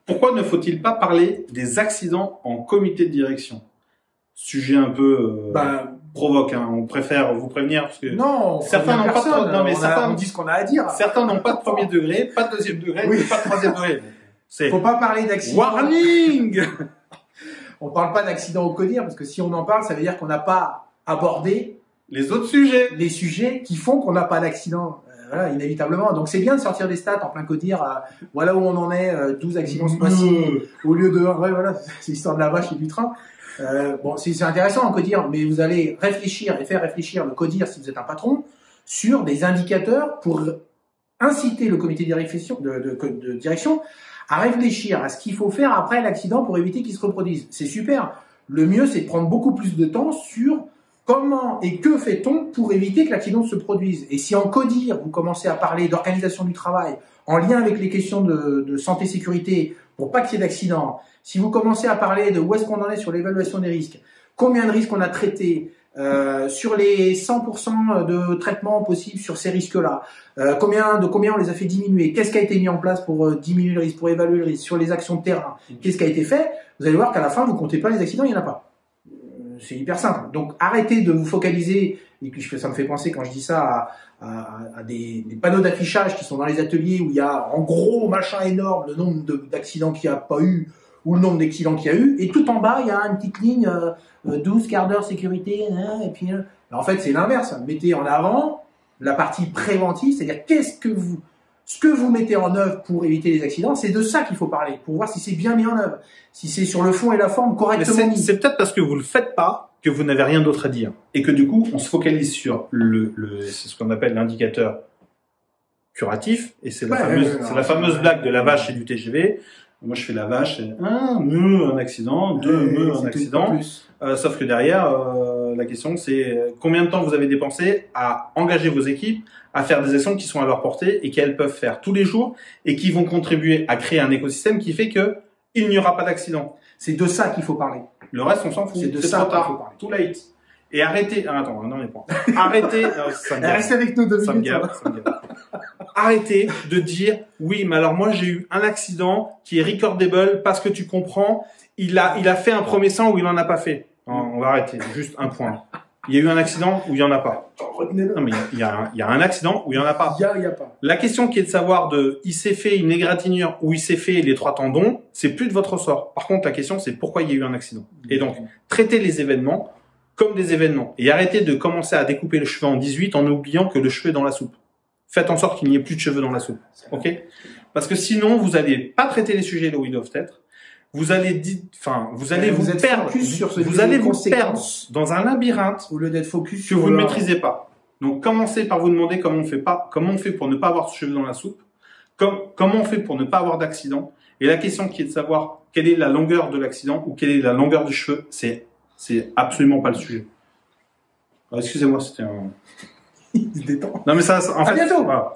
Pourquoi ne faut-il pas parler des accidents en comité de direction? Sujet un peu provoque, hein. On préfère vous prévenir parce que non, certains n'ont pas de, non, mais on dit ce qu'on a à dire. Certains n'ont pas de premier degré, pas de deuxième degré, Oui. pas de troisième degré. Faut pas parler d'accident. Warning. On parle pas d'accident au codir parce que si on en parle, ça veut dire qu'on n'a pas abordé Les autres sujets. les sujets qui font qu'on n'a pas d'accident. Voilà, inévitablement. Donc c'est bien de sortir des stats en plein codir. Voilà où on en est, 12 accidents ce mois-ci au lieu de 1. Ouais, voilà, c'est l'histoire de la vache et du train. Bon, c'est intéressant en codir, mais vous allez réfléchir et faire réfléchir le codir si vous êtes un patron sur des indicateurs pour inciter le comité de direction à réfléchir à ce qu'il faut faire après l'accident pour éviter qu'il se reproduise. C'est super. Le mieux, c'est de prendre beaucoup plus de temps sur comment et que fait-on pour éviter que l'accident se produise. Et si en codir, vous commencez à parler d'organisation du travail en lien avec les questions de santé-sécurité pour pas qu'il y ait d'accident, si vous commencez à parler de où est-ce qu'on en est sur l'évaluation des risques, combien de risques on a traités, sur les 100% de traitements possibles sur ces risques-là, combien on les a fait diminuer, qu'est-ce qui a été mis en place pour diminuer le risque, pour évaluer le risque, sur les actions de terrain, qu'est-ce qui a été fait, vous allez voir qu'à la fin, vous comptez pas les accidents, il n'y en a pas. C'est hyper simple. Donc arrêtez de vous focaliser, et ça me fait penser quand je dis ça à des panneaux d'affichage qui sont dans les ateliers où il y a en gros machin énorme le nombre d'accidents qu'il n'y a pas eu ou le nombre d'accidents qu'il y a eu, et tout en bas il y a une petite ligne 12 quarts d'heure sécurité, et puis en fait c'est l'inverse. Mettez en avant la partie préventive, c'est-à-dire ce que vous mettez en œuvre pour éviter les accidents, c'est de ça qu'il faut parler, pour voir si c'est bien mis en œuvre, si c'est sur le fond et la forme correctement mis. C'est peut-être parce que vous le faites pas que vous n'avez rien d'autre à dire. Et que du coup, on se focalise sur c'est ce qu'on appelle l'indicateur curatif, et c'est la fameuse blague de la vache et du TGV. Moi, je fais la vache, un accident, un accident. Sauf que derrière, la question, c'est combien de temps vous avez dépensé à engager vos équipes à faire des actions qui sont à leur portée et qu'elles peuvent faire tous les jours et qui vont contribuer à créer un écosystème qui fait que il n'y aura pas d'accident. C'est de ça qu'il faut parler. Le reste, on s'en fout. C'est de ça trop tard. Too late. Et arrêtez. Attends, non, mais pas. Arrêtez. Restez avec nous 2 minutes. Ça me gave. Arrêtez de dire, oui, mais alors moi, j'ai eu un accident qui est recordable parce que tu comprends, il a fait un premier sang ou il en a pas fait. Non, on va arrêter. Juste un point. Il y a eu un accident ou il y en a pas. Retenez-le. Non, mais il y a un accident ou il y en a pas. Il y a pas. La question qui est de savoir il s'est fait une égratignure ou il s'est fait les 3 tendons, c'est plus de votre ressort. Par contre, la question, c'est pourquoi il y a eu un accident. Et donc, traitez les événements comme des événements. Et arrêtez de commencer à découper le cheveu en 18 en oubliant que le cheveu est dans la soupe. Faites en sorte qu'il n'y ait plus de cheveux dans la soupe. Ok? Parce que sinon, vous allez pas traiter les sujets là où ils doivent être. Vous allez vous perdre dans un labyrinthe au lieu d'être focus que vous ne maîtrisez pas. Donc, commencez par vous demander comment on fait pour ne pas avoir de cheveux dans la soupe, comment on fait pour ne pas avoir d'accident. Et la question qui est de savoir quelle est la longueur de l'accident ou quelle est la longueur du cheveu, c'est absolument pas le sujet. Excusez-moi, c'était un... Il se détend. Non, mais ça, en fait, à bientôt. Voilà.